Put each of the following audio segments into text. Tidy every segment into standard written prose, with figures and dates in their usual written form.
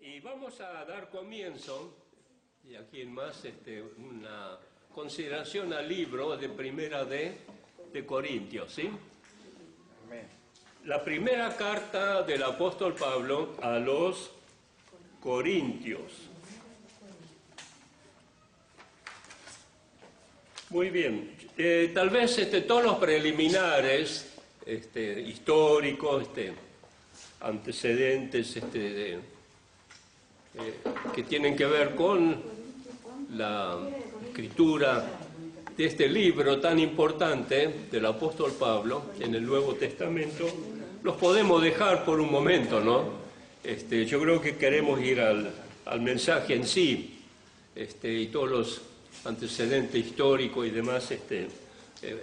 Y vamos a dar comienzo, y aquí en más, una consideración al libro de Primera de Corintios, ¿sí? Amén. La primera carta del apóstol Pablo a los Corintios. Muy bien. Tal vez todos los preliminares históricos, antecedentes que tienen que ver con la escritura de este libro tan importante del apóstol Pablo en el Nuevo Testamento, los podemos dejar por un momento, ¿no? Yo creo que queremos ir al mensaje en sí, y todos los antecedentes históricos y demás,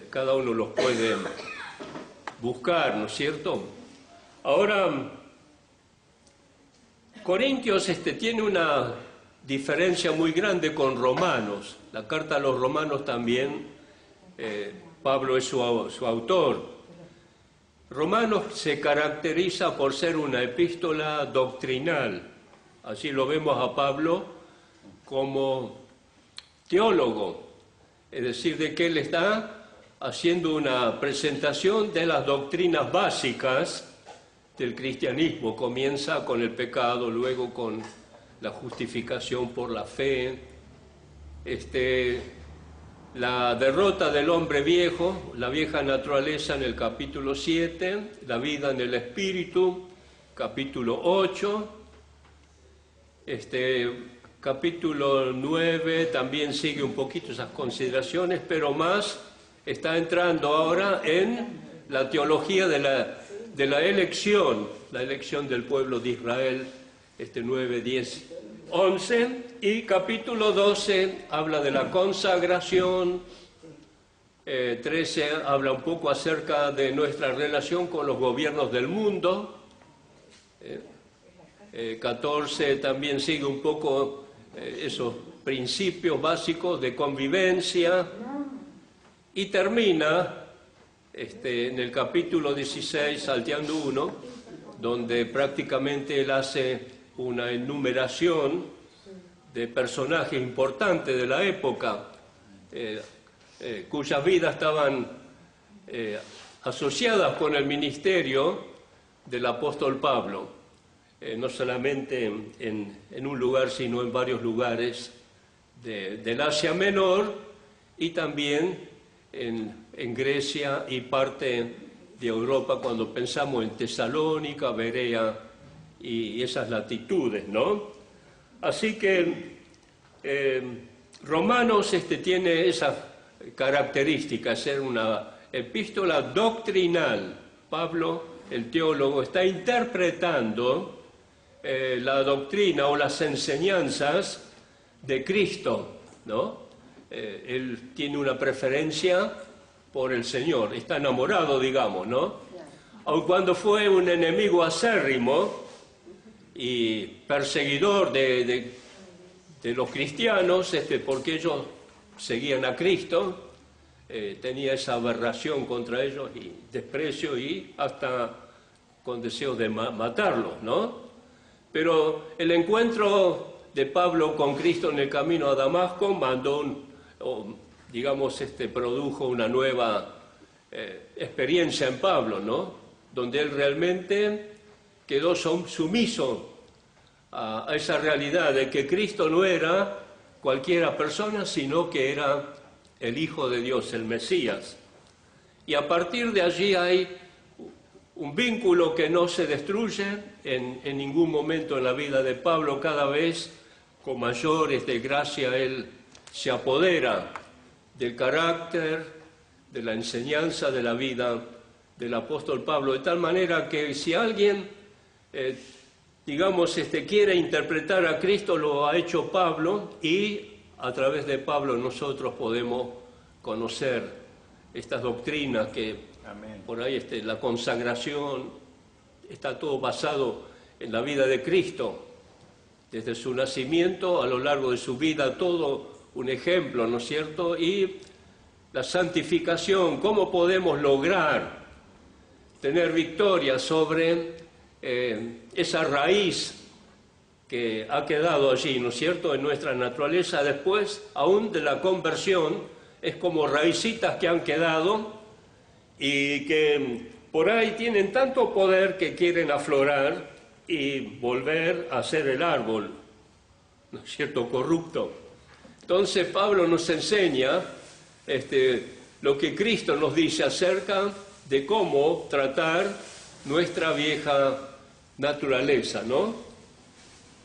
cada uno los puede buscar, ¿no es cierto? Ahora, Corintios tiene una diferencia muy grande con Romanos. La carta a los Romanos también, Pablo es su autor. Romanos se caracteriza por ser una epístola doctrinal. Así lo vemos a Pablo como teólogo, es decir, de que él está haciendo una presentación de las doctrinas básicas del cristianismo. Comienza con el pecado, luego con la justificación por la fe, la derrota del hombre viejo, la vieja naturaleza en el capítulo 7, la vida en el espíritu, capítulo 8, capítulo 9 también sigue un poquito esas consideraciones, pero más está entrando ahora en la teología de la elección, la elección del pueblo de Israel, 9, 10, 11, y capítulo 12 habla de la consagración, 13 habla un poco acerca de nuestra relación con los gobiernos del mundo, 14 también sigue un poco esos principios básicos de convivencia, y termina en el capítulo 16, salteando uno, donde prácticamente él hace una enumeración de personajes importantes de la época, cuyas vidas estaban asociadas con el ministerio del apóstol Pablo, no solamente en un lugar, sino en varios lugares del Asia Menor, y también en Grecia y parte de Europa, cuando pensamos en Tesalónica, Berea y esas latitudes, ¿no? Así que Romanos tiene esa característica, ser una epístola doctrinal. Pablo, el teólogo, está interpretando la doctrina o las enseñanzas de Cristo, ¿no? Él tiene una preferencia por el Señor, está enamorado, digamos, ¿no? Aun cuando fue un enemigo acérrimo y perseguidor de los cristianos, porque ellos seguían a Cristo, tenía esa aberración contra ellos y desprecio, y hasta con deseo de matarlos, ¿no? Pero el encuentro de Pablo con Cristo en el camino a Damasco produjo una nueva experiencia en Pablo, ¿no? Donde él realmente quedó sumiso a esa realidad de que Cristo no era cualquiera persona, sino que era el Hijo de Dios, el Mesías. Y a partir de allí hay un vínculo que no se destruye en ningún momento en la vida de Pablo. Cada vez con mayor gracia él se apodera del carácter, de la enseñanza, de la vida del apóstol Pablo, de tal manera que si alguien, quiere interpretar a Cristo, lo ha hecho Pablo, y a través de Pablo nosotros podemos conocer estas doctrinas que, amén, por ahí la consagración, está todo basado en la vida de Cristo, desde su nacimiento a lo largo de su vida, todo un ejemplo, ¿no es cierto? Y la santificación, cómo podemos lograr tener victoria sobre esa raíz que ha quedado allí, ¿no es cierto?, en nuestra naturaleza después, aún de la conversión, es como raícitas que han quedado y que por ahí tienen tanto poder que quieren aflorar y volver a ser el árbol, ¿no es cierto?, corrupto. Entonces Pablo nos enseña lo que Cristo nos dice acerca de cómo tratar nuestra vieja naturaleza, ¿no?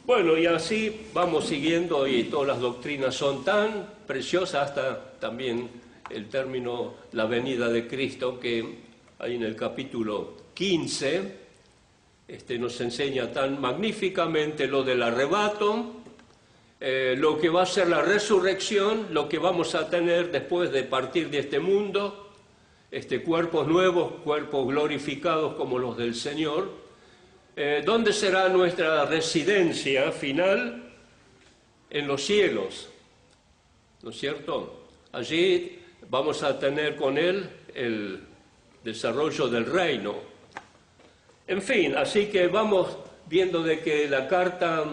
Bueno, y así vamos siguiendo, y todas las doctrinas son tan preciosas, hasta también el término la venida de Cristo, que ahí en el capítulo 15 nos enseña tan magníficamente lo del arrebato, lo que va a ser la resurrección, lo que vamos a tener después de partir de este mundo, cuerpos nuevos, cuerpos glorificados como los del Señor. ¿Dónde será nuestra residencia final? En los cielos, ¿no es cierto? Allí vamos a tener con Él el desarrollo del reino. En fin, así que vamos viendo de que la carta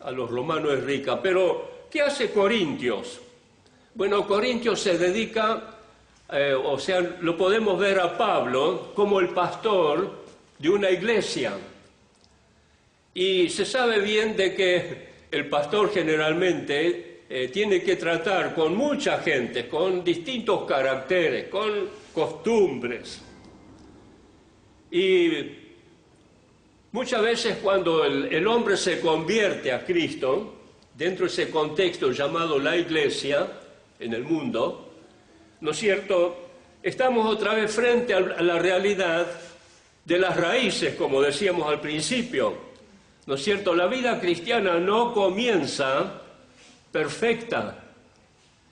a los romanos es rica. Pero, ¿qué hace Corintios? Bueno, Corintios se dedica, lo podemos ver a Pablo como el pastor de una iglesia. Y se sabe bien de que el pastor generalmente tiene que tratar con mucha gente, con distintos caracteres, con costumbres. Y muchas veces cuando el hombre se convierte a Cristo, dentro de ese contexto llamado la iglesia en el mundo, ¿no es cierto?, estamos otra vez frente a la realidad de las raíces, como decíamos al principio, ¿no es cierto? La vida cristiana no comienza perfecta,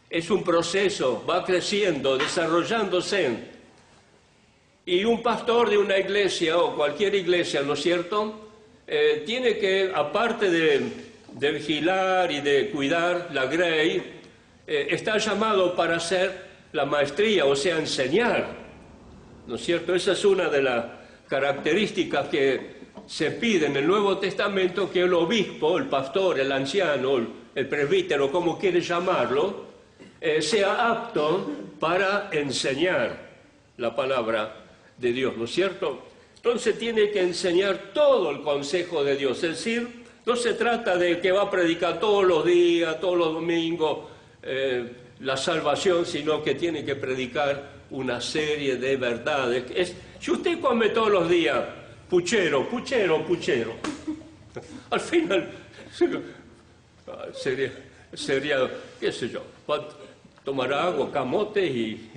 es un proceso, va creciendo, desarrollándose. Y un pastor de una iglesia, o cualquier iglesia, ¿no es cierto?, tiene que, aparte de vigilar y de cuidar la grey, está llamado para hacer la maestría, o sea, enseñar, ¿no es cierto? Esa es una de las características que se pide en el Nuevo Testamento, que el obispo, el pastor, el anciano, el presbítero, como quiere llamarlo, sea apto para enseñar la palabra de Dios, ¿no es cierto? Entonces tiene que enseñar todo el consejo de Dios, es decir, no se trata de que va a predicar todos los días, todos los domingos, la salvación, sino que tiene que predicar una serie de verdades. Si usted come todos los días puchero, al final sería, qué sé yo, tomar agua, camote y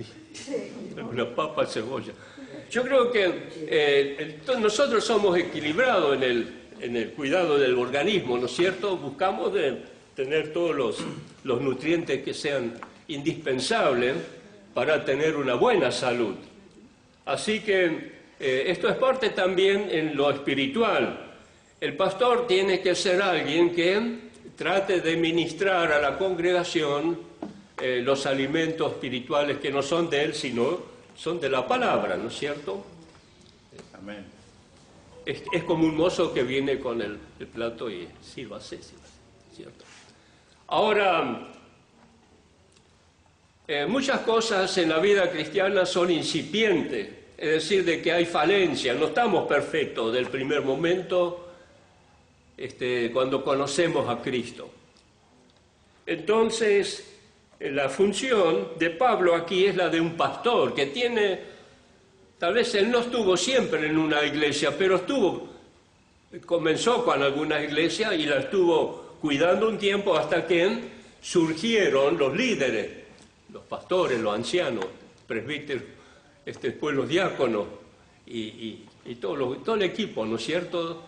una papa, cebolla. Yo creo que nosotros somos equilibrados en el cuidado del organismo, ¿no es cierto? Buscamos de tener todos los nutrientes que sean indispensables para tener una buena salud. Así que esto es parte también en lo espiritual. El pastor tiene que ser alguien que trate de ministrar a la congregación los alimentos espirituales que no son de él, sino son de la palabra, ¿no es cierto? Amén. Es como un mozo que viene con el plato y sírvase, ¿cierto? Ahora, muchas cosas en la vida cristiana son incipientes, es decir, de que hay falencias, no estamos perfectos del primer momento cuando conocemos a Cristo. Entonces, la función de Pablo aquí es la de un pastor que tiene, tal vez él no estuvo siempre en una iglesia, pero comenzó con alguna iglesia y la estuvo cuidando un tiempo hasta que surgieron los líderes, los pastores, los ancianos, presbíteros, después los diáconos y todo el equipo, ¿no es cierto?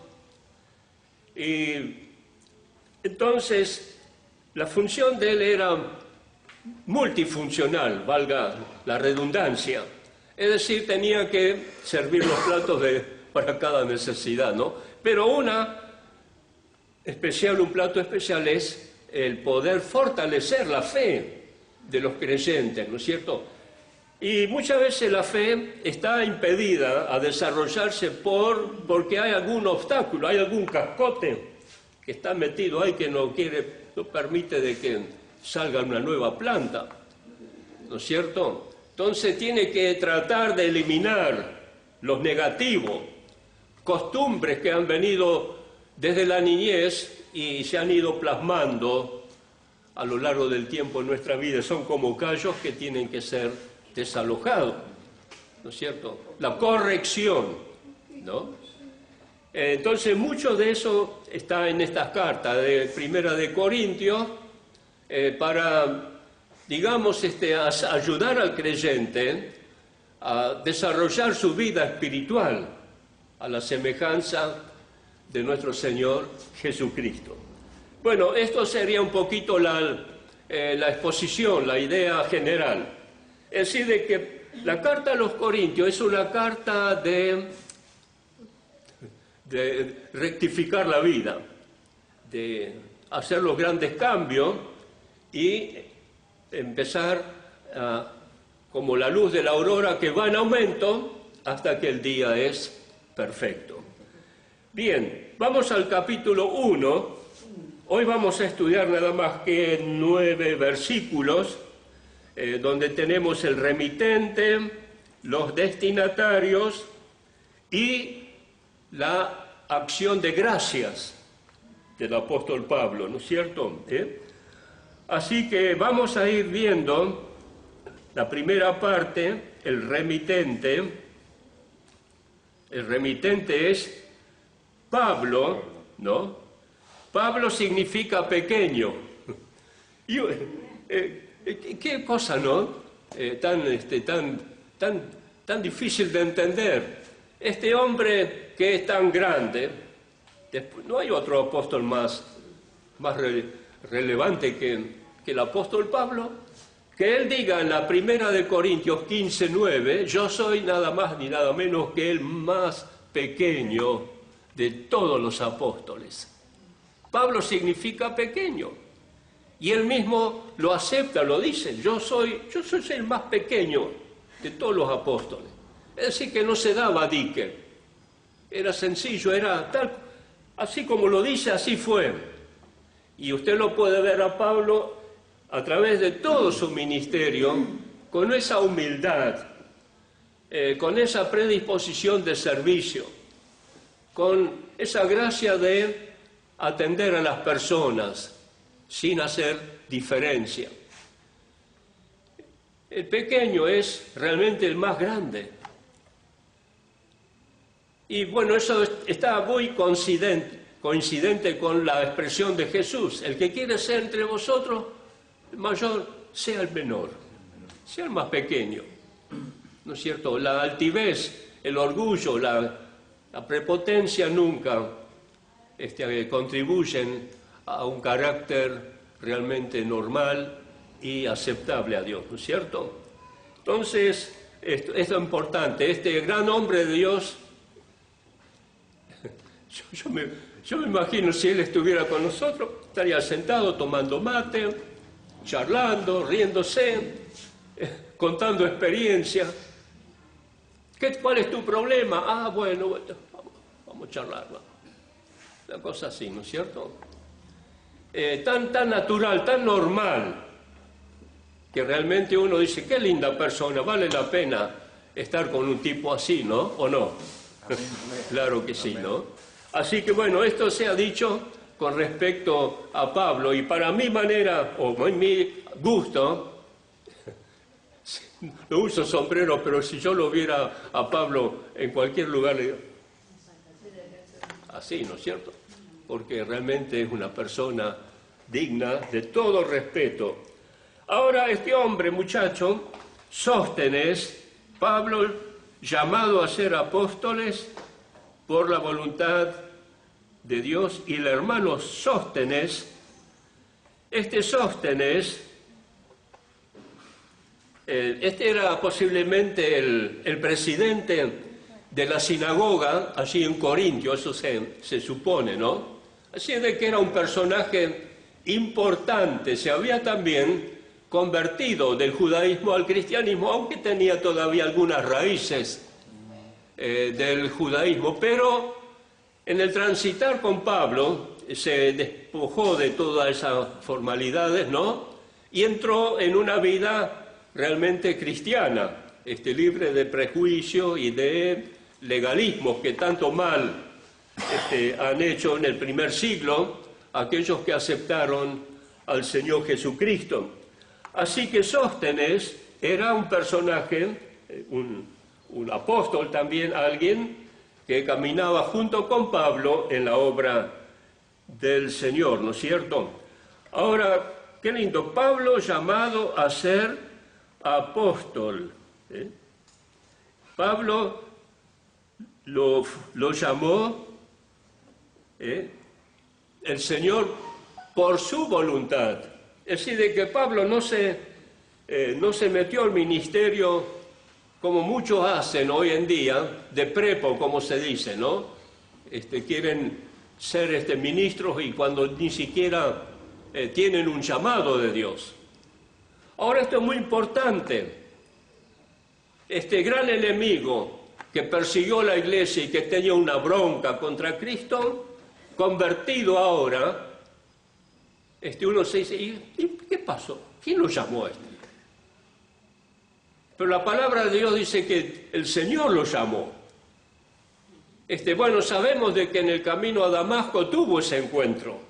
Y entonces la función de él era multifuncional, valga la redundancia. Es decir, tenía que servir los platos para cada necesidad, ¿no? Pero un plato especial es el poder fortalecer la fe de los creyentes, ¿no es cierto? Y muchas veces la fe está impedida a desarrollarse porque hay algún obstáculo, hay algún cascote que está metido ahí que no permite de que salga una nueva planta, ¿no es cierto? Entonces tiene que tratar de eliminar los negativos, costumbres que han venido desde la niñez y se han ido plasmando a lo largo del tiempo en nuestra vida. Son como callos que tienen que ser desalojados, ¿no es cierto? La corrección, ¿no? Entonces, mucho de eso está en estas cartas de Primera de Corintios para, digamos, ayudar al creyente a desarrollar su vida espiritual a la semejanza de nuestro Señor Jesucristo. Bueno, esto sería un poquito la exposición, la idea general. Es decir, de que la carta a los Corintios es una carta de rectificar la vida, de hacer los grandes cambios y empezar como la luz de la aurora que va en aumento hasta que el día es perfecto. Bien, vamos al capítulo 1. Hoy vamos a estudiar nada más que 9 versículos, donde tenemos el remitente, los destinatarios y la acción de gracias del apóstol Pablo, ¿no es cierto? Así que vamos a ir viendo la primera parte, el remitente. El remitente es Pablo, ¿no? Pablo significa pequeño. Qué cosa, ¿no? Tan difícil de entender. Este hombre que es tan grande, no hay otro apóstol más relevante que el apóstol Pablo, que él diga en la Primera de Corintios 15:9, yo soy nada más ni nada menos que el más pequeño de todos los apóstoles. Pablo significa pequeño, y él mismo lo acepta, lo dice, yo soy el más pequeño de todos los apóstoles. Es decir, que no se daba dique, era sencillo, era tal, así como lo dice, así fue. Y usted lo puede ver a Pablo a través de todo su ministerio, con esa humildad, con esa predisposición de servicio, con esa gracia de atender a las personas sin hacer diferencia. El pequeño es realmente el más grande. Y bueno, eso está muy coincidente con la expresión de Jesús. El que quiere ser entre vosotros el mayor, sea el menor, sea el más pequeño. ¿No es cierto? La altivez, el orgullo, la prepotencia nunca contribuyen a un carácter realmente normal y aceptable a Dios, ¿no es cierto? Entonces, esto es importante. Este gran hombre de Dios, yo me imagino si él estuviera con nosotros, estaría sentado tomando mate, charlando, riéndose, contando experiencias. ¿Cuál es tu problema? Ah, bueno, vamos a charlar. Una cosa así, ¿no es cierto? Tan natural, tan normal, que realmente uno dice, qué linda persona, vale la pena estar con un tipo así, ¿no? ¿O no? Claro que sí, ¿no? Así que bueno, esto se ha dicho con respecto a Pablo, y para mi manera, o mi gusto, no uso sombrero, pero si yo lo viera a Pablo en cualquier lugar, así, ¿no es cierto? Porque realmente es una persona digna de todo respeto. Ahora, este hombre, muchacho, Sóstenes, Pablo, llamado a ser apóstoles por la voluntad de Dios, y el hermano Sóstenes, este Sóstenes, este era posiblemente el presidente de la sinagoga allí en Corintio, eso se supone, ¿no? Así es de que era un personaje importante. Se había también convertido del judaísmo al cristianismo, aunque tenía todavía algunas raíces del judaísmo, pero en el transitar con Pablo se despojó de todas esas formalidades, ¿no? Y entró en una vida realmente cristiana, libre de prejuicio y de legalismos que tanto mal han hecho en el primer siglo aquellos que aceptaron al Señor Jesucristo. Así que Sóstenes era un personaje, un apóstol también, alguien que caminaba junto con Pablo en la obra del Señor, ¿no es cierto? Ahora, qué lindo, Pablo llamado a ser apóstol. Pablo lo llamó el Señor por su voluntad. Es decir, de que Pablo no se metió al ministerio como muchos hacen hoy en día, de prepo, como se dice, ¿no? Quieren ser ministros y cuando ni siquiera tienen un llamado de Dios. Ahora esto es muy importante. Este gran enemigo que persiguió la iglesia y que tenía una bronca contra Cristo, convertido ahora, uno se dice, ¿y qué pasó? ¿Quién lo llamó a este? Pero la palabra de Dios dice que el Señor lo llamó. Bueno, sabemos de que en el camino a Damasco tuvo ese encuentro.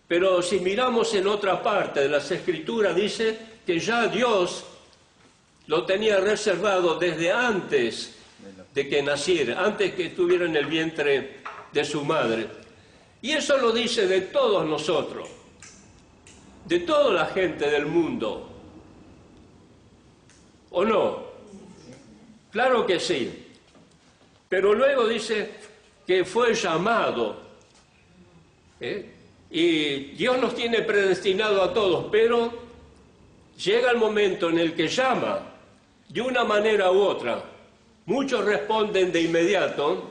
Pero si miramos en otra parte de las Escrituras, dice que ya Dios lo tenía reservado desde antes de que naciera, antes que estuviera en el vientre de su madre. Y eso lo dice de todos nosotros, de toda la gente del mundo. ¿O no? Claro que sí. Pero luego dice que fue llamado. Y Dios nos tiene predestinado a todos, pero llega el momento en el que llama de una manera u otra. Muchos responden de inmediato,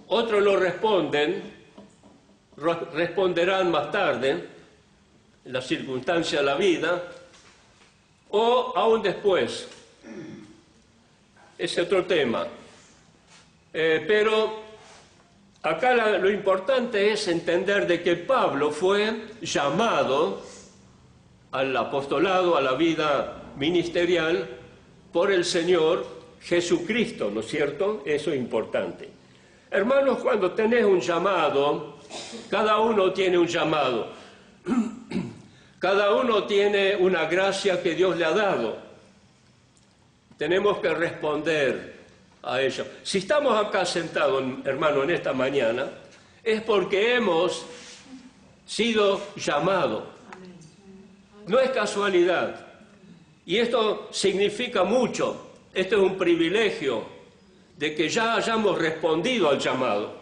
otros lo responderán más tarde, en las circunstancias de la vida, o aún después. Es otro tema. Pero acá lo importante es entender de que Pablo fue llamado al apostolado, a la vida ministerial, por el Señor Jesucristo, ¿no es cierto? Eso es importante. Hermanos, cuando tenés un llamado, cada uno tiene un llamado. Cada uno tiene una gracia que Dios le ha dado. Tenemos que responder a ello. Si estamos acá sentados, hermano, en esta mañana, es porque hemos sido llamados. No es casualidad. Y esto significa mucho. Esto es un privilegio de que ya hayamos respondido al llamado,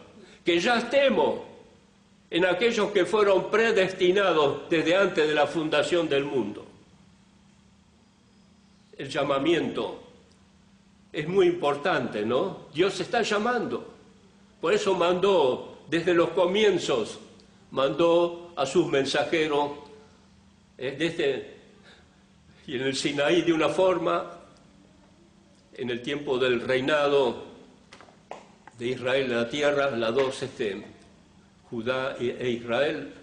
que ya estemos en aquellos que fueron predestinados desde antes de la fundación del mundo. El llamamiento es muy importante, ¿no? Dios está llamando. Por eso mandó, desde los comienzos, mandó a sus mensajeros, y en el Sinaí de una forma, en el tiempo del reinado de Israel en la tierra, las dos, Judá e Israel.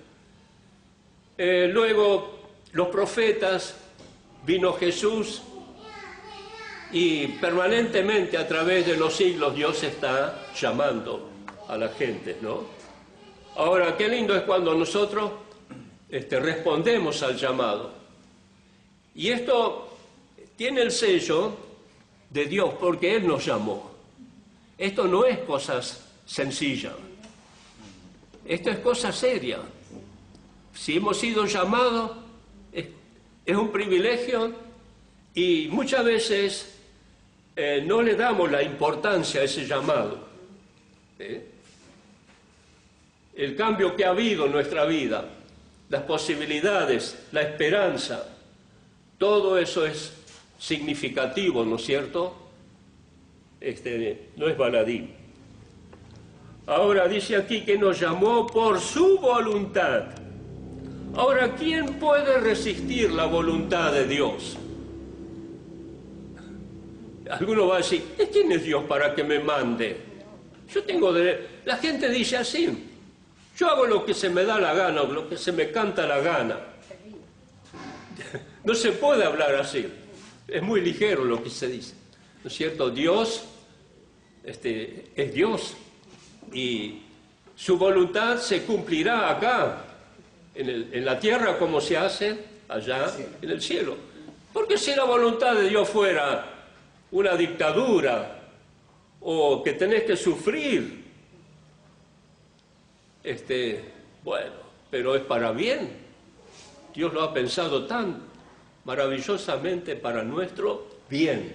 Luego los profetas, vino Jesús y permanentemente a través de los siglos Dios está llamando a la gente, ¿no? Ahora, qué lindo es cuando nosotros respondemos al llamado. Y esto tiene el sello de Dios porque Él nos llamó. Esto no es cosas sencillas. Esto es cosa seria. Si hemos sido llamados, es un privilegio y muchas veces no le damos la importancia a ese llamado. El cambio que ha habido en nuestra vida, las posibilidades, la esperanza, todo eso es significativo, ¿no es cierto? No es baladí. Ahora dice aquí que nos llamó por su voluntad. Ahora, ¿quién puede resistir la voluntad de Dios? Alguno va a decir, ¿quién es Dios para que me mande? Yo tengo derecho. La gente dice así, yo hago lo que se me da la gana, o lo que se me canta la gana. No se puede hablar así. Es muy ligero lo que se dice. ¿No es cierto? Dios es Dios y su voluntad se cumplirá acá, en la tierra, como se hace allá en el cielo. Porque si la voluntad de Dios fuera una dictadura o que tenés que sufrir, bueno, pero es para bien. Dios lo ha pensado tan maravillosamente para nuestro bien,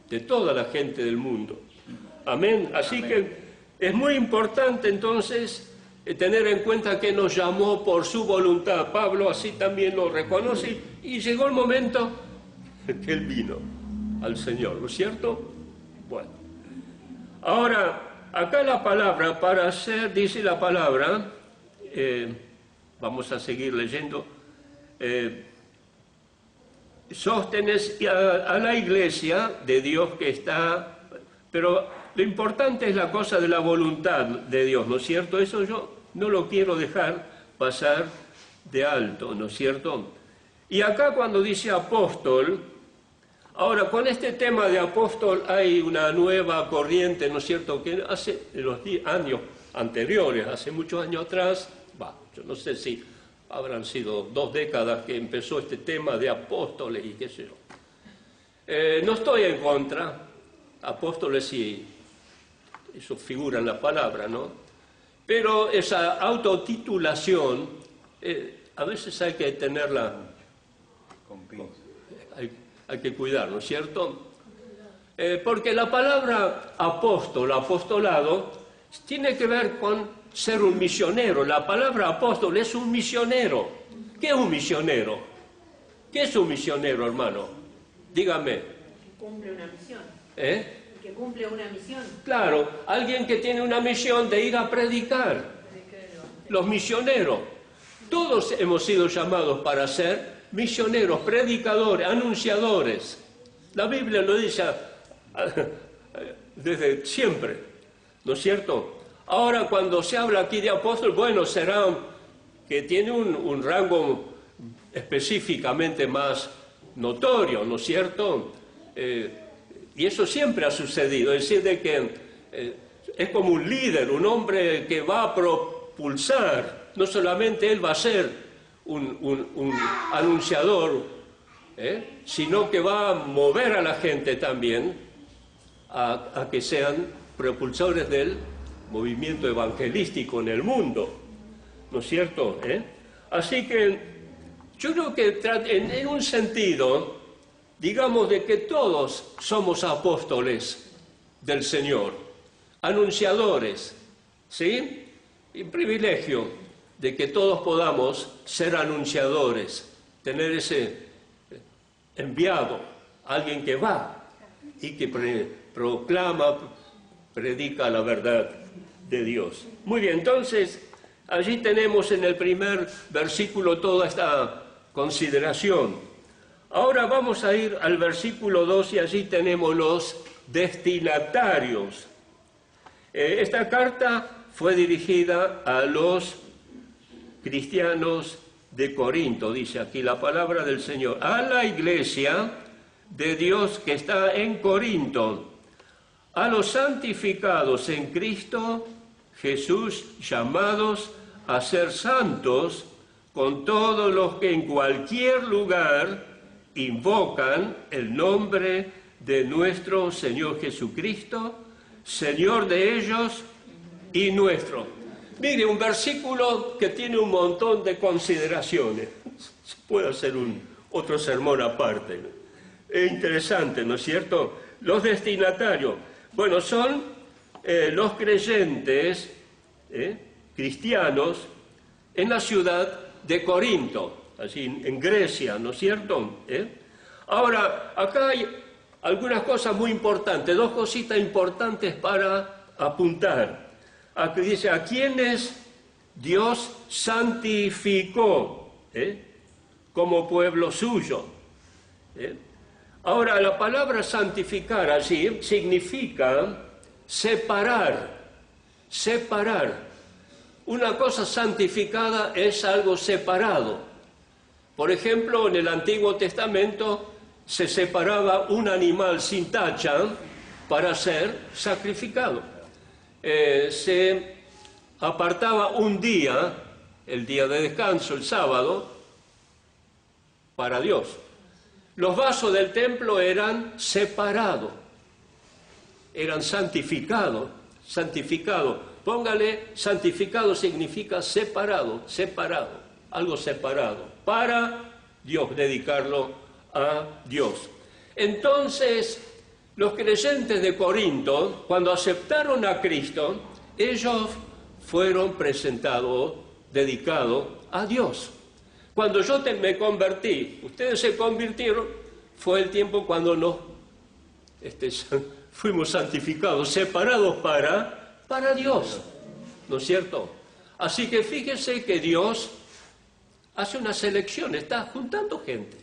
de toda la gente del mundo. Amén. Así que es muy importante entonces tener en cuenta que nos llamó por su voluntad. Pablo así también lo reconoce y llegó el momento que él vino al Señor, ¿no es cierto? Bueno, ahora, acá la palabra para hacer, dice la palabra, vamos a seguir leyendo, sóstenes a la iglesia de Dios que está, pero lo importante es la cosa de la voluntad de Dios, ¿no es cierto? Eso yo no lo quiero dejar pasar de alto, ¿no es cierto? Y acá cuando dice apóstol, ahora con este tema de apóstol hay una nueva corriente, ¿no es cierto? Que hace en los años anteriores, hace muchos años atrás, yo no sé si habrán sido 2 décadas que empezó este tema de apóstoles y qué sé yo. No estoy en contra, apóstoles sí, eso figura en la palabra, ¿no? Pero esa autotitulación, a veces hay que tenerla, hay que cuidar, ¿no es cierto? Porque la palabra apóstol, apostolado, tiene que ver con ser un misionero. La palabra apóstol es un misionero. ¿Qué es un misionero? ¿Qué es un misionero, hermano? Dígame. Que cumple una misión. Que cumple una misión. Claro, alguien que tiene una misión de ir a predicar. Los misioneros. Todos hemos sido llamados para ser misioneros, predicadores, anunciadores. La Biblia lo dice desde siempre, ¿no es cierto? Ahora, cuando se habla aquí de apóstol, bueno, será que tiene un rango específicamente más notorio, ¿no es cierto? Y eso siempre ha sucedido, es decir, de que es como un líder, un hombre que va a propulsar, no solamente él va a ser un anunciador, sino que va a mover a la gente también a que sean propulsores del movimiento evangelístico en el mundo, ¿no es cierto? Así que yo creo que en un sentido, digamos de que todos somos apóstoles del Señor, anunciadores, ¿sí? Y privilegio de que todos podamos ser anunciadores, tener ese enviado, alguien que va y que proclama, predica la verdad de Dios. Muy bien, entonces, allí tenemos en el primer versículo toda esta consideración. Ahora vamos a ir al versículo 2 y allí tenemos los destinatarios. Esta carta fue dirigida a los cristianos de Corinto, dice aquí la palabra del Señor, a la iglesia de Dios que está en Corinto, a los santificados en Cristo Jesús, llamados a ser santos, con todos los que en cualquier lugar invocan el nombre de nuestro Señor Jesucristo, Señor de ellos y nuestro. Mire, un versículo que tiene un montón de consideraciones. Se puede hacer otro sermón aparte. Es interesante, ¿no es cierto? Los destinatarios. Bueno, son los creyentes cristianos en la ciudad de Corinto, así en Grecia, ¿no es cierto? Ahora, acá hay algunas cosas muy importantes, 2 cositas importantes para apuntar. Aquí dice, ¿a quiénes Dios santificó? como pueblo suyo. Ahora, la palabra santificar allí significa separar, separar. Una cosa santificada es algo separado. Por ejemplo, en el Antiguo Testamento se separaba un animal sin tacha para ser sacrificado. Se apartaba un día, el día de descanso, el sábado, para Dios. Los vasos del templo eran separados, eran santificados, santificados. Póngale, santificado significa separado, separado, algo separado, para Dios, dedicarlo a Dios. Entonces, los creyentes de Corinto, cuando aceptaron a Cristo, ellos fueron presentados, dedicados a Dios. Cuando yo me convertí, ustedes se convirtieron, fue el tiempo cuando nos fuimos santificados, separados para Dios, ¿no es cierto? Así que fíjese que Dios hace una selección, está juntando gente.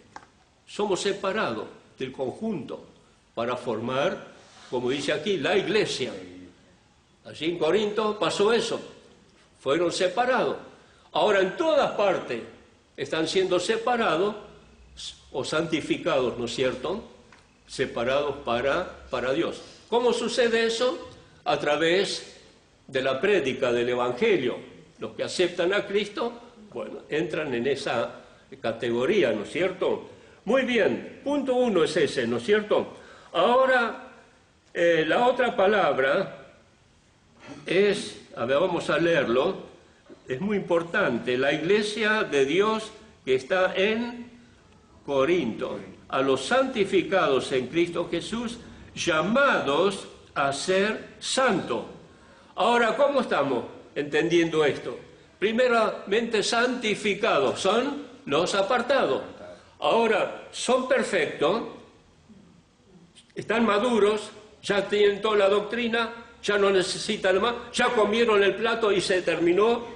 Somos separados del conjunto para formar, como dice aquí, la iglesia. Allí en Corinto pasó eso, fueron separados. Ahora en todas partes están siendo separados o santificados, ¿no es cierto? Separados para Dios. ¿Cómo sucede eso? A través de la prédica del Evangelio. Los que aceptan a Cristo, bueno, entran en esa categoría, ¿no es cierto? Muy bien, punto 1 es ese, ¿no es cierto? Ahora, la otra palabra es, a ver, vamos a leerlo, es muy importante, la iglesia de Dios que está en Corinto, a los santificados en Cristo Jesús, llamados a ser santos. Ahora, ¿cómo estamos entendiendo esto? Primeramente, santificados son los apartados. Ahora, son perfectos, están maduros, ya tienen toda la doctrina, ya no necesitan más, ya comieron el plato y se terminó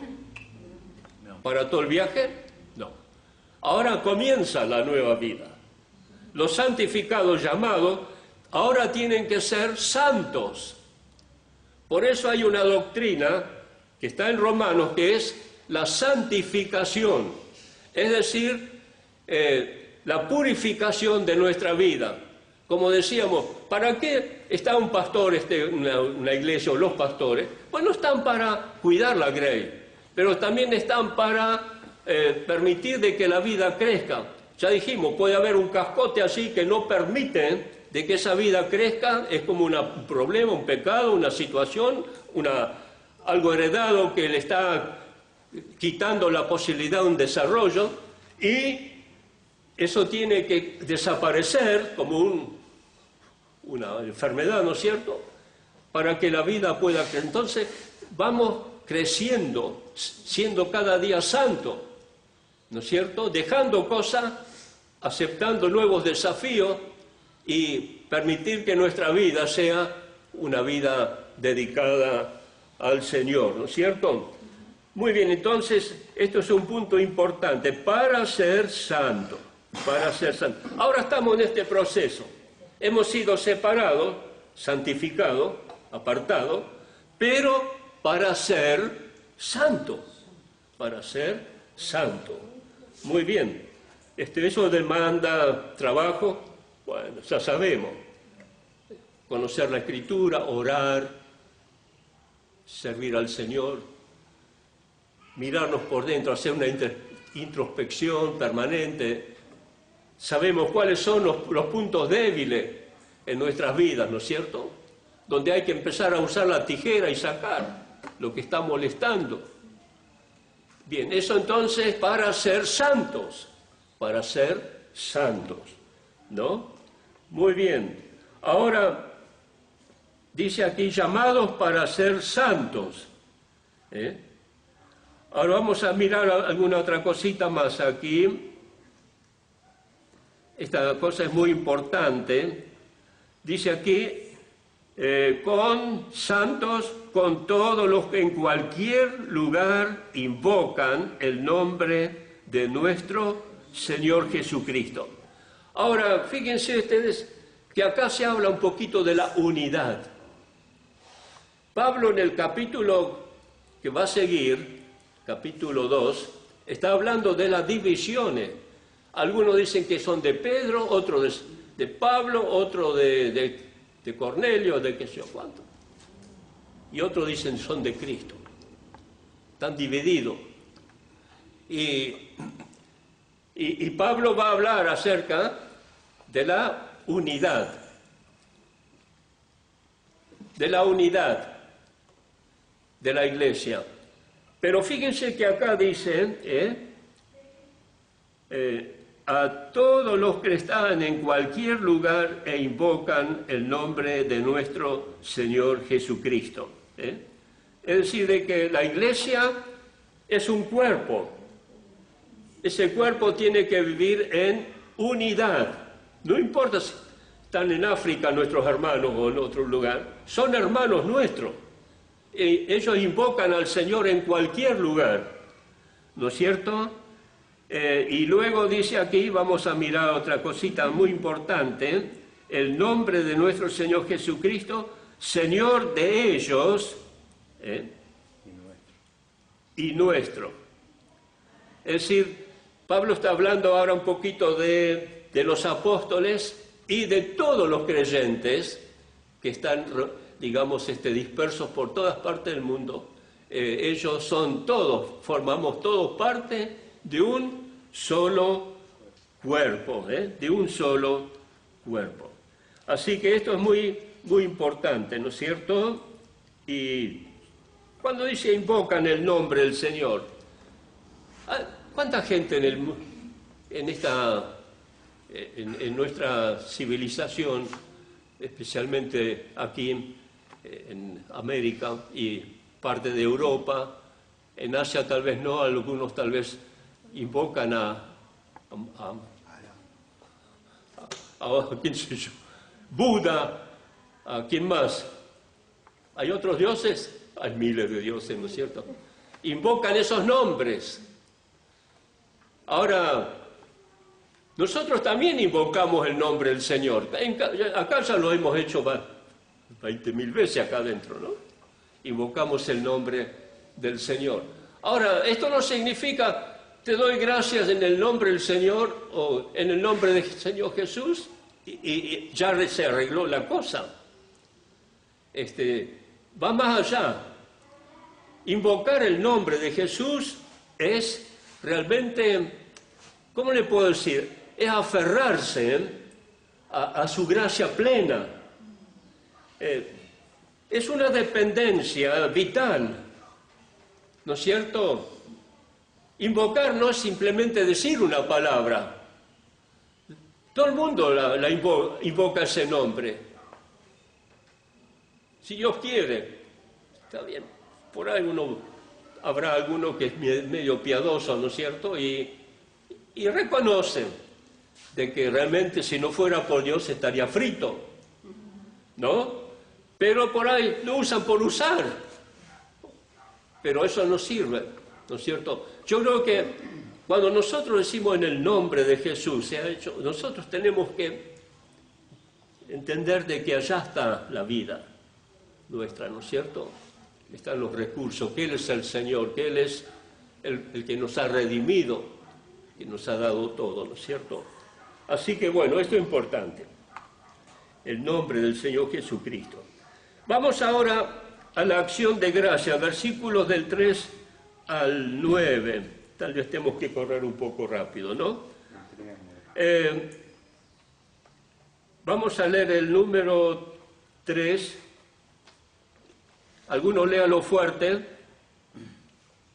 para todo el viaje. No. Ahora comienza la nueva vida. Los santificados llamados ahora tienen que ser santos. Por eso hay una doctrina que está en Romanos que es la santificación, es decir, la purificación de nuestra vida. Como decíamos, ¿para qué está un pastor, una iglesia o los pastores? Bueno, están para cuidar la grey, pero también están para permitir de que la vida crezca. Ya dijimos, puede haber un cascote así que no permite de que esa vida crezca, es como un problema, un pecado, una situación, algo heredado que le está quitando la posibilidad de un desarrollo, y eso tiene que desaparecer como una enfermedad, ¿no es cierto?, para que la vida pueda crecer. Entonces vamos creciendo, siendo cada día santo, ¿no es cierto?, dejando cosas, aceptando nuevos desafíos y permitir que nuestra vida sea una vida dedicada al Señor, ¿no es cierto? Muy bien, entonces esto es un punto importante para ser santo, para ser santo. Ahora estamos en este proceso, hemos sido separados, santificados, apartados, pero para ser santos, para ser santo. Muy bien, eso demanda trabajo, bueno, ya sabemos, conocer la Escritura, orar, servir al Señor, mirarnos por dentro, hacer una introspección permanente. Sabemos cuáles son los puntos débiles en nuestras vidas, ¿no es cierto?, donde hay que empezar a usar la tijera y sacar lo que está molestando. Bien, eso entonces para ser santos, ¿no? Muy bien. Ahora, dice aquí, llamados para ser santos. Ahora vamos a mirar alguna otra cosita más aquí. Esta cosa es muy importante. Dice aquí, con santos, con todos los que en cualquier lugar invocan el nombre de nuestro Señor Jesucristo. Ahora, fíjense ustedes que acá se habla un poquito de la unidad. Pablo en el capítulo que va a seguir, capítulo 2, está hablando de las divisiones. Algunos dicen que son de Pedro, otros de Pablo, otros de Cornelio, de qué sé yo cuánto. Y otros dicen son de Cristo. Están divididos. Y Pablo va a hablar acerca de la unidad. De la unidad de la iglesia. Pero fíjense que acá dice, a todos los que están en cualquier lugar e invocan el nombre de nuestro Señor Jesucristo. Es decir, de que la iglesia es un cuerpo. Ese cuerpo tiene que vivir en unidad. No importa si están en África nuestros hermanos o en otro lugar, son hermanos nuestros. Ellos invocan al Señor en cualquier lugar, ¿no es cierto? Y luego dice aquí, vamos a mirar otra cosita muy importante, el nombre de nuestro Señor Jesucristo, Señor de ellos y nuestro. Es decir, Pablo está hablando ahora un poquito de los apóstoles y de todos los creyentes que están, digamos, dispersos por todas partes del mundo. Ellos son todos, formamos todos parte de un solo cuerpo, de un solo cuerpo. Así que esto es muy, muy importante, ¿no es cierto? Y cuando dice invocan el nombre del Señor, ¿cuánta gente en nuestra civilización, especialmente aquí en América y parte de Europa, en Asia tal vez no, algunos tal vez invocan a ¿quién sé yo? Buda, ¿a quién más? ¿Hay otros dioses? Hay miles de dioses, ¿no es cierto? Invocan esos nombres. Ahora, nosotros también invocamos el nombre del Señor. Acá ya lo hemos hecho 20.000 veces acá adentro, ¿no? Invocamos el nombre del Señor. Ahora, esto no significa te doy gracias en el nombre del Señor o en el nombre del Señor Jesús y ya se arregló la cosa. Va más allá. Invocar el nombre de Jesús es realmente, ¿cómo le puedo decir? Es aferrarse a su gracia plena. Es una dependencia vital, ¿no es cierto? Invocar no es simplemente decir una palabra. Todo el mundo la invoca ese nombre. Si Dios quiere, está bien. Por ahí habrá alguno que es medio piadoso, ¿no es cierto? Y reconoce de que realmente si no fuera por Dios estaría frito, ¿no? Pero por ahí lo usan por usar. Pero eso no sirve, ¿no es cierto? Yo creo que cuando nosotros decimos en el nombre de Jesús, se ha hecho, nosotros tenemos que entender de que allá está la vida nuestra, ¿no es cierto? Están los recursos, que Él es el Señor, que Él es el que nos ha redimido, que nos ha dado todo, ¿no es cierto? Así que bueno, esto es importante, el nombre del Señor Jesucristo. Vamos ahora a la acción de gracia, versículos del 3 al 9. Tal vez tenemos que correr un poco rápido, ¿no? Vamos a leer el número 3. Algunos léalo fuerte.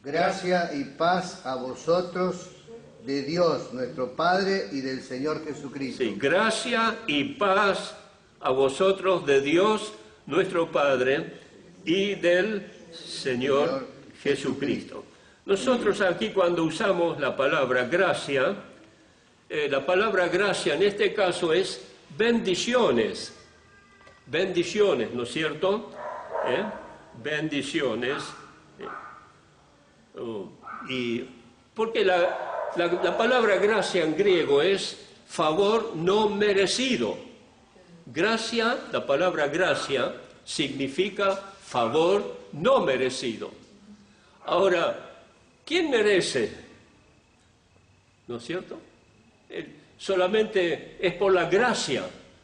Gracia y paz a vosotros de Dios nuestro Padre y del Señor Jesucristo. Sí, gracia y paz a vosotros de Dios nuestro Padre y del Señor Jesucristo. Nosotros aquí cuando usamos la palabra gracia en este caso es bendiciones. Bendiciones, ¿no es cierto? Bendiciones. ¿Por La palabra gracia en griego es favor no merecido. Gracia, la palabra gracia, significa favor no merecido. Ahora, ¿quién merece? ¿No es cierto? Solamente es por la gracia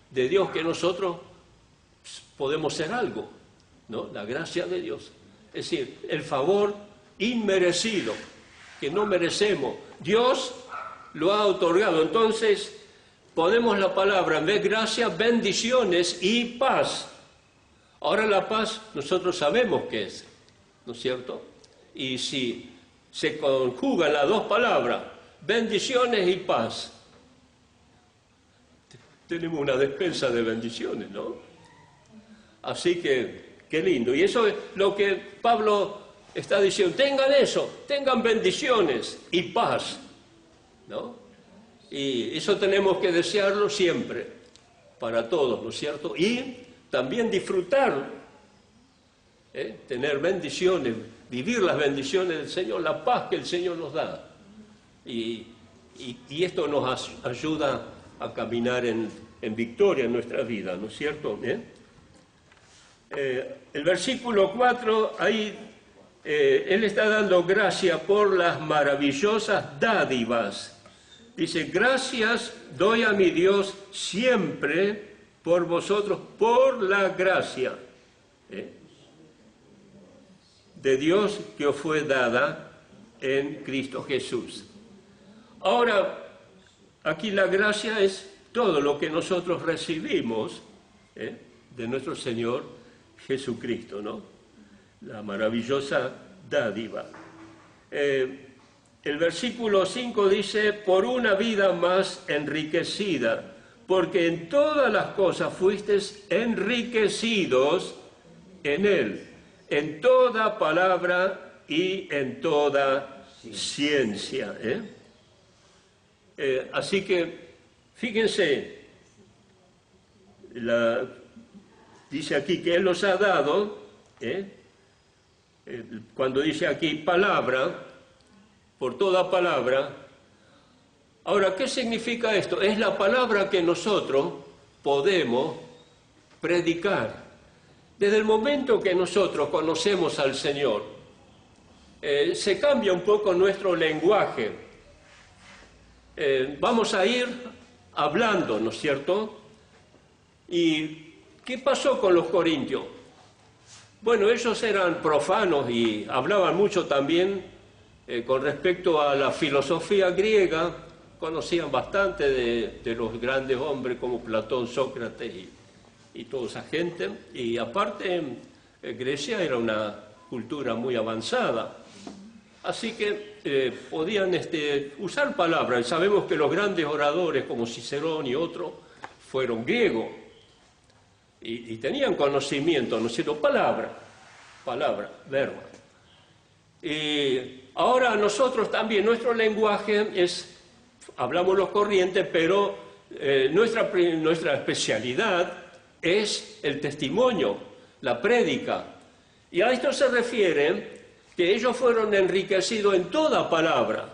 de Dios que nosotros podemos ser algo, ¿no? La gracia de Dios. Es decir, el favor inmerecido, que no merecemos. Dios lo ha otorgado. Entonces, ponemos la palabra, en vez de gracia, bendiciones y paz. Ahora la paz nosotros sabemos qué es, ¿no es cierto? Y si se conjugan las dos palabras, bendiciones y paz, tenemos una despensa de bendiciones, ¿no? Así que, qué lindo. Y eso es lo que Pablo está diciendo. Tengan eso, tengan bendiciones y paz, ¿no? Y eso tenemos que desearlo siempre, para todos, ¿no es cierto? Y también disfrutarlo, tener bendiciones, vivir las bendiciones del Señor, la paz que el Señor nos da. Y esto nos ayuda a caminar en victoria en nuestra vida, ¿no es cierto? El versículo 4, ahí él está dando gracia por las maravillosas dádivas. Dice, gracias doy a mi Dios siempre por vosotros, por la gracia de Dios que os fue dada en Cristo Jesús. Ahora, aquí la gracia es todo lo que nosotros recibimos de nuestro Señor Jesucristo, ¿no? La maravillosa dádiva. El versículo 5 dice, por una vida más enriquecida, porque en todas las cosas fuisteis enriquecidos en Él, en toda palabra y en toda ciencia. Así que, fíjense, dice aquí que Él nos ha dado, cuando dice aquí palabra, por toda palabra. Ahora, ¿qué significa esto? Es la palabra que nosotros podemos predicar. Desde el momento que nosotros conocemos al Señor, se cambia un poco nuestro lenguaje. Vamos a ir hablando, ¿no es cierto? ¿Y qué pasó con los corintios? Bueno, ellos eran profanos y hablaban mucho también con respecto a la filosofía griega, conocían bastante de los grandes hombres como Platón, Sócrates y toda esa gente. Y aparte, Grecia era una cultura muy avanzada. Así que podían usar palabras. Sabemos que los grandes oradores como Cicerón y otros fueron griegos. Y tenían conocimiento, ¿no es cierto? Palabra, verbo. Y ahora nosotros también, nuestro lenguaje es, hablamos los corrientes, pero nuestra especialidad es el testimonio, la prédica. Y a esto se refiere que ellos fueron enriquecidos en toda palabra.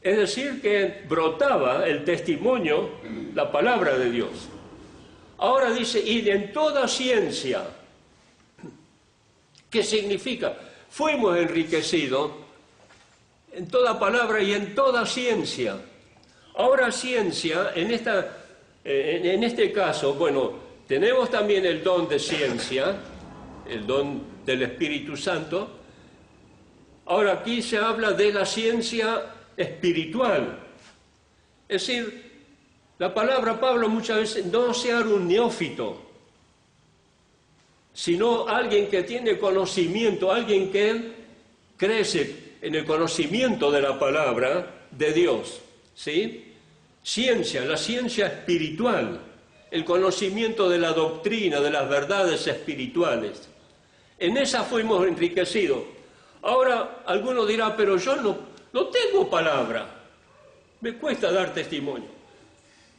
Es decir, que brotaba el testimonio, la palabra de Dios. Ahora dice, y en toda ciencia. ¿Qué significa? Fuimos enriquecidos en toda palabra y en toda ciencia. Ahora ciencia, en este caso, bueno, tenemos también el don de ciencia, el don del Espíritu Santo. Ahora aquí se habla de la ciencia espiritual. Es decir, la palabra Pablo muchas veces no sea un neófito, sino alguien que tiene conocimiento, alguien que crece en el conocimiento de la palabra de Dios, ¿sí? Ciencia, la ciencia espiritual, el conocimiento de la doctrina, de las verdades espirituales. En esa fuimos enriquecidos. Ahora, alguno dirá, pero yo no tengo palabra, me cuesta dar testimonio.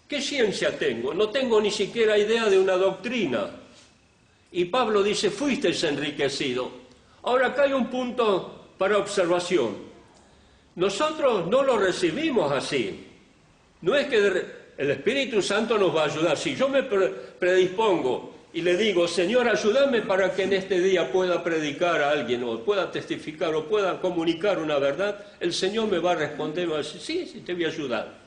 ¿Qué ciencia tengo? No tengo ni siquiera idea de una doctrina. Y Pablo dice, fuisteis enriquecido. Ahora acá hay un punto para observación. nosotros no lo recibimos así. No es que el Espíritu Santo nos va a ayudar. Si yo me predispongo y le digo, Señor, ayúdame para que en este día pueda predicar a alguien, o pueda testificar, o pueda comunicar una verdad, el Señor me va a responder, me va a decir, sí, sí, te voy a ayudar.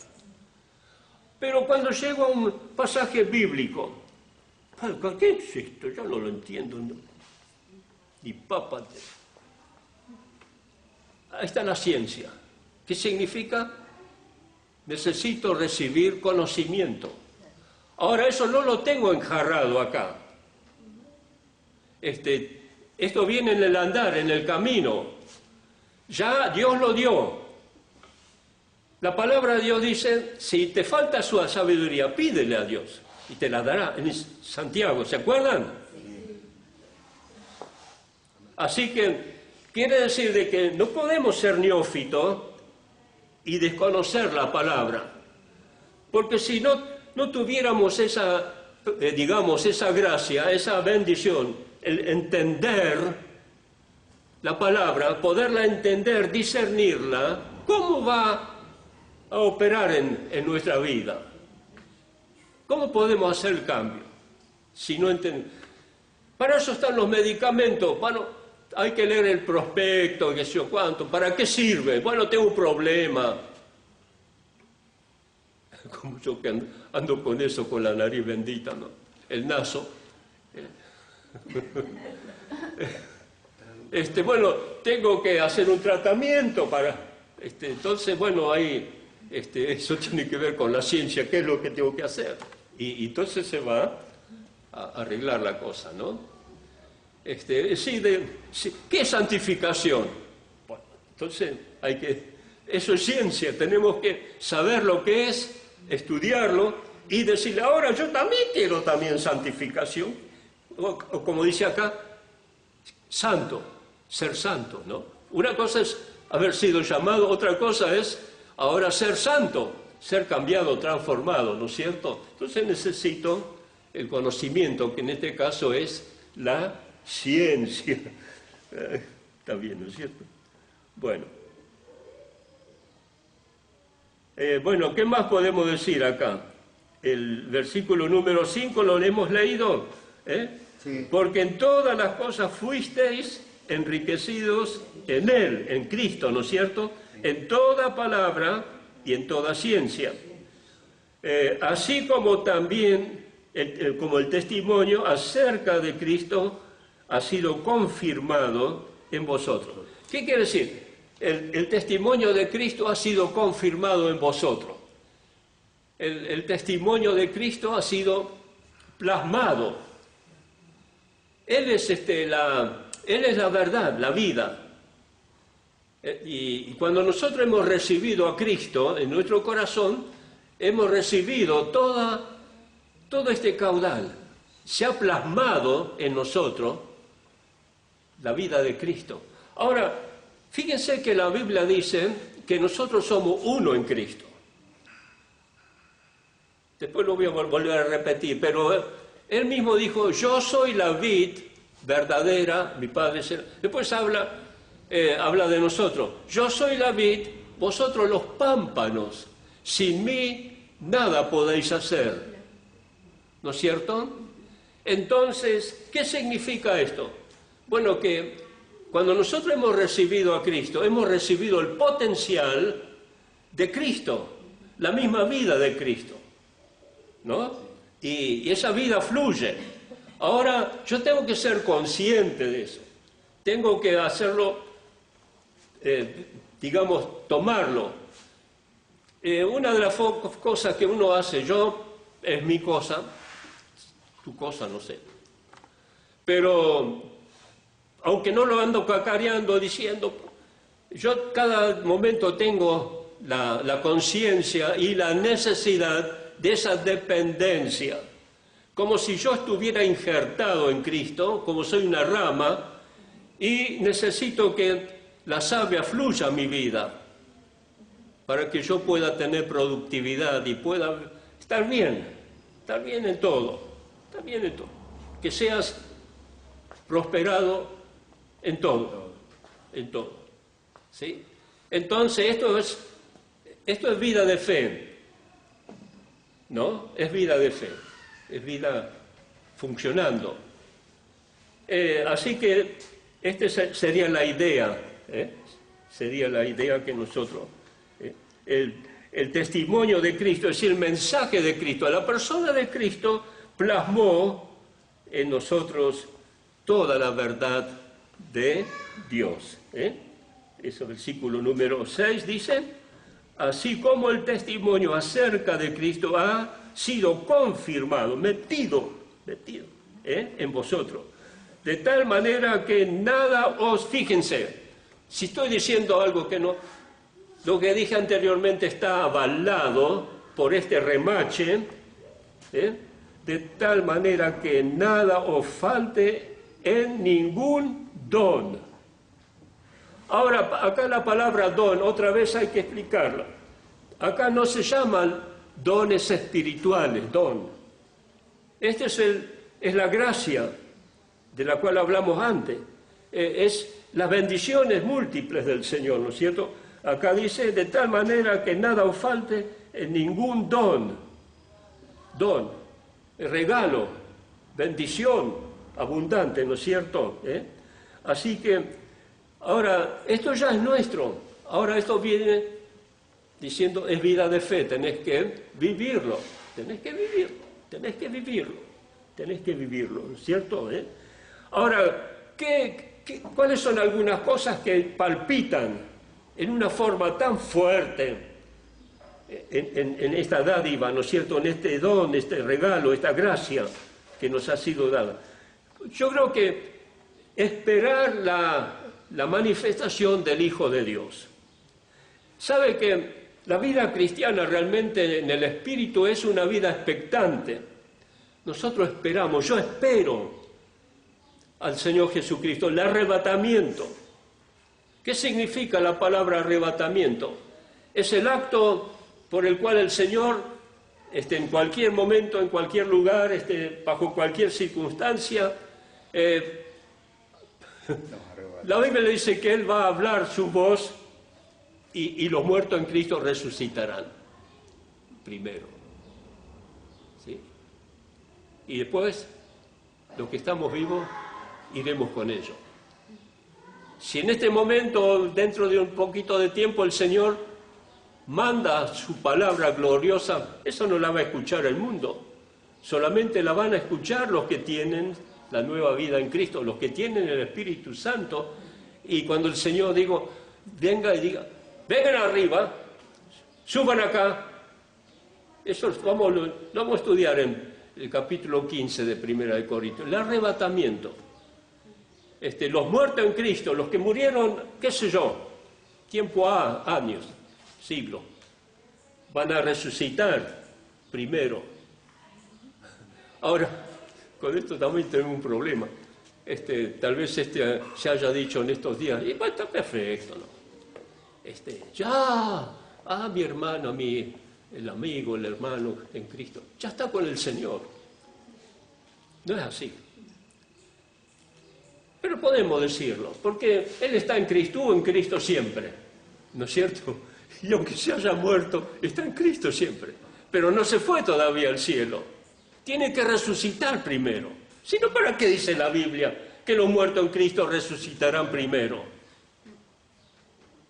Pero cuando llego a un pasaje bíblico, ¿qué es esto? Yo no lo entiendo. No. Ni papa. Ahí está la ciencia. ¿Qué significa? Necesito recibir conocimiento. Ahora, eso no lo tengo enjarrado acá. Esto viene en el andar, en el camino. Ya Dios lo dio. La palabra de Dios dice, si te falta su sabiduría, pídele a Dios y te la dará. En Santiago, ¿se acuerdan? Así que quiere decir de que no podemos ser neófitos y desconocer la palabra. Porque si no tuviéramos esa, esa gracia, esa bendición, el entender la palabra, poderla entender, discernirla, ¿cómo va a operar en nuestra vida? ¿Cómo podemos hacer el cambio? Si no entendemos. Para eso están los medicamentos. Bueno, hay que leer el prospecto, qué sé yo cuánto. ¿Para qué sirve? Bueno, tengo un problema. Como yo que ando con eso, con la nariz bendita, ¿no? El naso. Bueno, tengo que hacer un tratamiento para... entonces, bueno, ahí... eso tiene que ver con la ciencia, qué es lo que tengo que hacer. Y entonces se va a arreglar la cosa, ¿no? ¿Qué es santificación? Bueno, entonces eso es ciencia, tenemos que saber lo que es, estudiarlo y decirle, ahora yo también quiero santificación. O como dice acá, santo, ser santo, ¿no? Una cosa es haber sido llamado, otra cosa es ahora ser santo, ser cambiado, transformado, ¿no es cierto? Entonces necesito el conocimiento, que en este caso es la ciencia. Está bien, ¿no es cierto? Bueno. Bueno, ¿qué más podemos decir acá? El versículo número 5 lo hemos leído, Sí. Porque en todas las cosas fuisteis enriquecidos en Él, en Cristo, ¿no es cierto? En toda palabra y en toda ciencia. Así como también como el testimonio acerca de Cristo ha sido confirmado en vosotros. ¿Qué quiere decir? El testimonio de Cristo ha sido confirmado en vosotros. El testimonio de Cristo ha sido plasmado. Él es la verdad, la vida. Y cuando nosotros hemos recibido a Cristo en nuestro corazón, hemos recibido todo este caudal. Se ha plasmado en nosotros la vida de Cristo. Ahora, fíjense que la Biblia dice que nosotros somos uno en Cristo. Después lo voy a volver a repetir, pero él mismo dijo, yo soy la vid verdadera, mi Padre es el... Después habla de nosotros. Yo soy la vid, vosotros los pámpanos. Sin mí nada podéis hacer. ¿No es cierto? Entonces, ¿qué significa esto? Bueno, que cuando nosotros hemos recibido a Cristo, hemos recibido el potencial de Cristo, la misma vida de Cristo, ¿no? Y esa vida fluye. Ahora, yo tengo que ser consciente de eso. Tengo que hacerlo, tomarlo. Una de las cosas que uno hace, es mi cosa, tu cosa, no sé. Pero, aunque no lo ando cacareando, diciendo, yo cada momento tengo la conciencia y la necesidad de esa dependencia, como si yo estuviera injertado en Cristo, como soy una rama, y necesito que la savia fluya a mi vida, para que yo pueda tener productividad y pueda estar bien en todo, que seas prosperado en todo, ¿sí? Entonces, esto es vida de fe, ¿no? Es vida de fe, es vida funcionando. Así que esta sería la idea, sería la idea que nosotros, el testimonio de Cristo, es decir, el mensaje de Cristo, la persona de Cristo plasmó en nosotros toda la verdad de Dios. Ese versículo número 6 dice: así como el testimonio acerca de Cristo ha sido confirmado, metido en vosotros, de tal manera que nada os, fíjense, si estoy diciendo algo que no, lo que dije anteriormente está avalado por este remache, de tal manera que nada os falte en ningún don. Ahora, acá la palabra don, otra vez hay que explicarla. Acá no se llaman dones espirituales, don. Este es la gracia de la cual hablamos antes. Es las bendiciones múltiples del Señor, ¿no es cierto? Acá dice, de tal manera que nada os falte en ningún don. Don, regalo, bendición abundante, ¿no es cierto? Así que, ahora, esto ya es nuestro. Ahora esto viene diciendo, es vida de fe, tenés que vivirlo, ¿no es cierto? Ahora, ¿cuáles son algunas cosas que palpitan en una forma tan fuerte en esta dádiva, ¿no es cierto?, en este don, este regalo, esta gracia que nos ha sido dada? Yo creo que esperar la manifestación del Hijo de Dios. ¿Sabe que la vida cristiana realmente en el Espíritu es una vida expectante? Nosotros esperamos, yo espero al Señor Jesucristo, el arrebatamiento. ¿Qué significa la palabra arrebatamiento? Es el acto por el cual el Señor, en cualquier momento, en cualquier lugar, bajo cualquier circunstancia, la Biblia dice que Él va a hablar su voz y los muertos en Cristo resucitarán primero. ¿Sí? Y después, los que estamos vivos, iremos con ellos. Si en este momento, dentro de un poquito de tiempo, el Señor manda su palabra gloriosa, eso no la va a escuchar el mundo. Solamente la van a escuchar los que tienen la nueva vida en Cristo, los que tienen el Espíritu Santo. Y cuando el Señor venga y diga, vengan arriba, suban acá. Eso lo vamos a estudiar en el capítulo 15 de Primera de Corintios. El arrebatamiento. Los muertos en Cristo, los que murieron, qué sé yo, años, siglos, van a resucitar primero. Ahora, con esto también tenemos un problema. Tal vez se haya dicho en estos días, y bueno, está perfecto, ¿no? Mi hermano, el amigo, el hermano en Cristo, ya está con el Señor. No es así. Pero podemos decirlo, porque Él está en Cristo, estuvo en Cristo siempre, ¿no es cierto? Y aunque se haya muerto, está en Cristo siempre. Pero no se fue todavía al cielo. Tiene que resucitar primero. Si no, ¿para qué dice la Biblia que los muertos en Cristo resucitarán primero?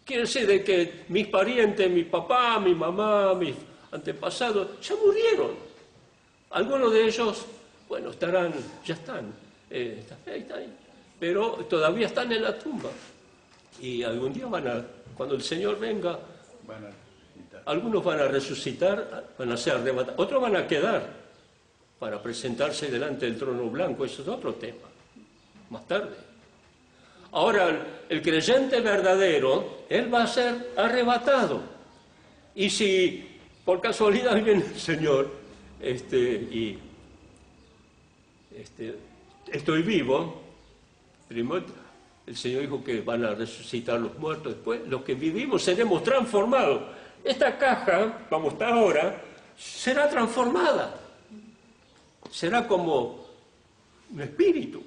Quiere decir de que mis parientes, mi papá, mi mamá, mis antepasados, ya murieron. Algunos de ellos, bueno, ya están, pero todavía están en la tumba. Y algún día cuando el Señor venga, algunos van a resucitar, van a ser arrebatados, otros van a quedar para presentarse delante del trono blanco. Eso es otro tema, más tarde. Ahora, el creyente verdadero, él va a ser arrebatado. Y si por casualidad viene el Señor, estoy vivo, primero el Señor dijo que van a resucitar los muertos, después los que vivimos seremos transformados. Esta caja, como está ahora, será transformada. Será como un espíritu.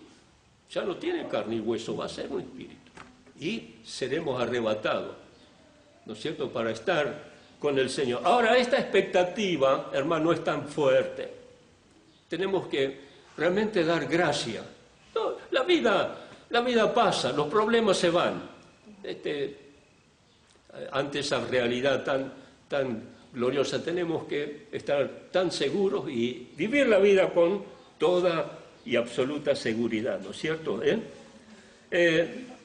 Ya no tiene carne y hueso, va a ser un espíritu. Y seremos arrebatados. ¿no es cierto?, para estar con el Señor. Ahora, esta expectativa, hermano, es tan fuerte. Tenemos que realmente dar gracia. No, la vida pasa, los problemas se van. Ante esa realidad tan gloriosa, tenemos que estar tan seguros y vivir la vida con toda y absoluta seguridad, ¿no es cierto?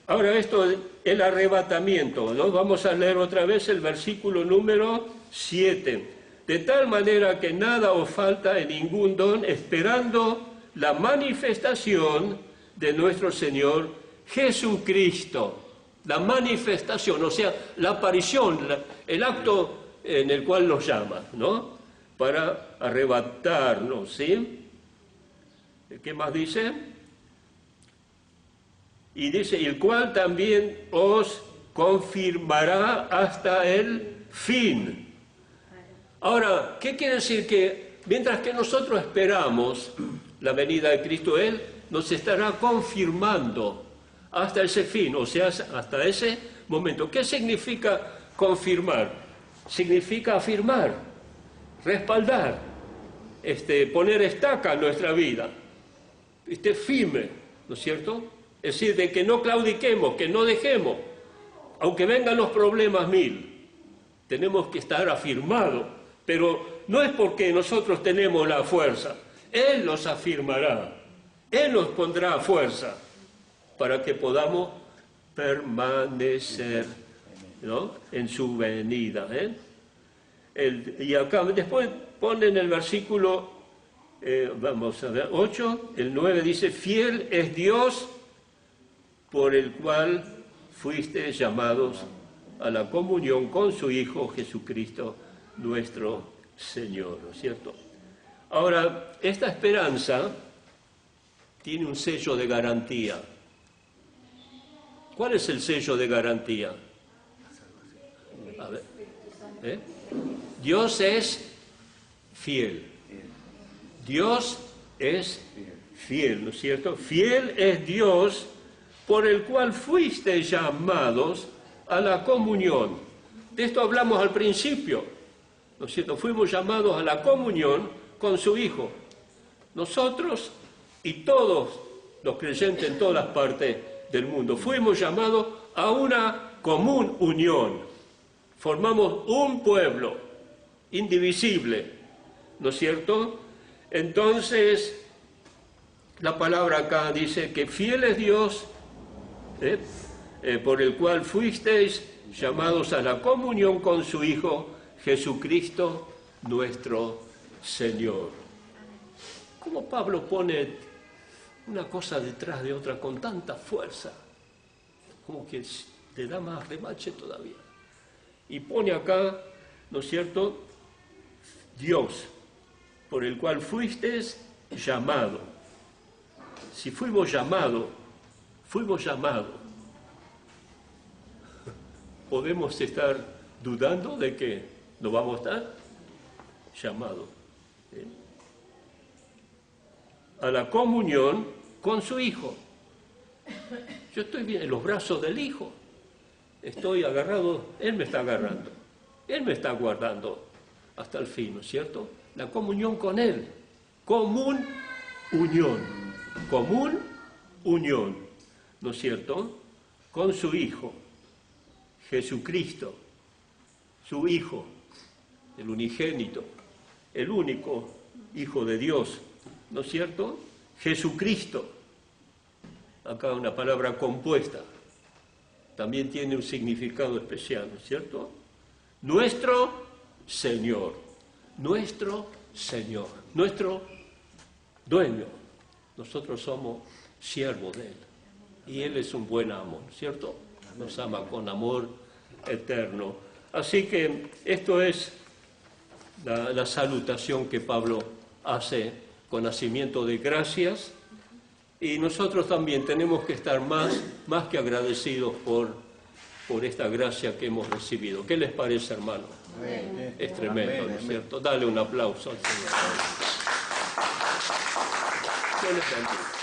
Ahora esto, el arrebatamiento, ¿no? Vamos a leer otra vez el versículo número 7. De tal manera que nada os falta en ningún don, esperando la manifestación de nuestro Señor Jesucristo. La manifestación, o sea, la aparición, el acto en el cual nos llama, ¿no? Para arrebatarnos, ¿sí? ¿Qué más dice? Y dice, el cual también os confirmará hasta el fin. Ahora, ¿qué quiere decir? Que mientras que nosotros esperamos la venida de Cristo, Él nos estará confirmando hasta ese fin, o sea, hasta ese momento. ¿Qué significa confirmar? Significa afirmar, respaldar, poner estaca en nuestra vida, firme, ¿no es cierto? Es decir, de que no claudiquemos, que no dejemos, aunque vengan los problemas mil, tenemos que estar afirmados, pero no es porque nosotros tenemos la fuerza, Él nos afirmará, Él nos pondrá fuerza para que podamos permanecer, ¿no?, en su venida. Y acá después pone en el versículo, vamos a ver, 8, el 9 dice, fiel es Dios por el cual fuiste llamados a la comunión con su Hijo Jesucristo, nuestro Señor, ¿no es cierto? Ahora, esta esperanza tiene un sello de garantía. ¿Cuál es el sello de garantía? A ver, Dios es fiel. Dios es fiel, ¿no es cierto? Fiel es Dios por el cual fuiste llamados a la comunión. De esto hablamos al principio, ¿no es cierto? Fuimos llamados a la comunión con su Hijo. Nosotros y todos los creyentes en todas partes del mundo fuimos llamados a una común unión. Formamos un pueblo indivisible, ¿no es cierto? Entonces, la palabra acá dice que fiel es Dios, por el cual fuisteis llamados a la comunión con su Hijo Jesucristo, nuestro Señor. ¿Cómo Pablo pone una cosa detrás de otra con tanta fuerza? Como que le da más remache todavía. Y pone acá, ¿no es cierto?, Dios, por el cual fuisteis llamados. Si fuimos llamados, podemos estar dudando de que no vamos a estar llamados a la comunión con su Hijo. Yo estoy bien en los brazos del Hijo, estoy agarrado, Él me está agarrando, Él me está guardando hasta el fin, ¿no es cierto? La comunión con Él, común unión, ¿no es cierto?, con su Hijo, Jesucristo, su Hijo, el unigénito, el único Hijo de Dios, ¿no es cierto?, Jesucristo. Acá una palabra compuesta, también tiene un significado especial, ¿no es cierto? Nuestro Señor, nuestro dueño. Nosotros somos siervos de Él y Él es un buen amo, ¿no es cierto? Nos ama con amor eterno. Así que esto es la salutación que Pablo hace con nacimiento de gracias, y nosotros también tenemos que estar más que agradecidos por esta gracia que hemos recibido. ¿Qué les parece, hermano? Amén. Es tremendo, ¿no es cierto? Dale un aplauso al Señor. Dios les bendiga.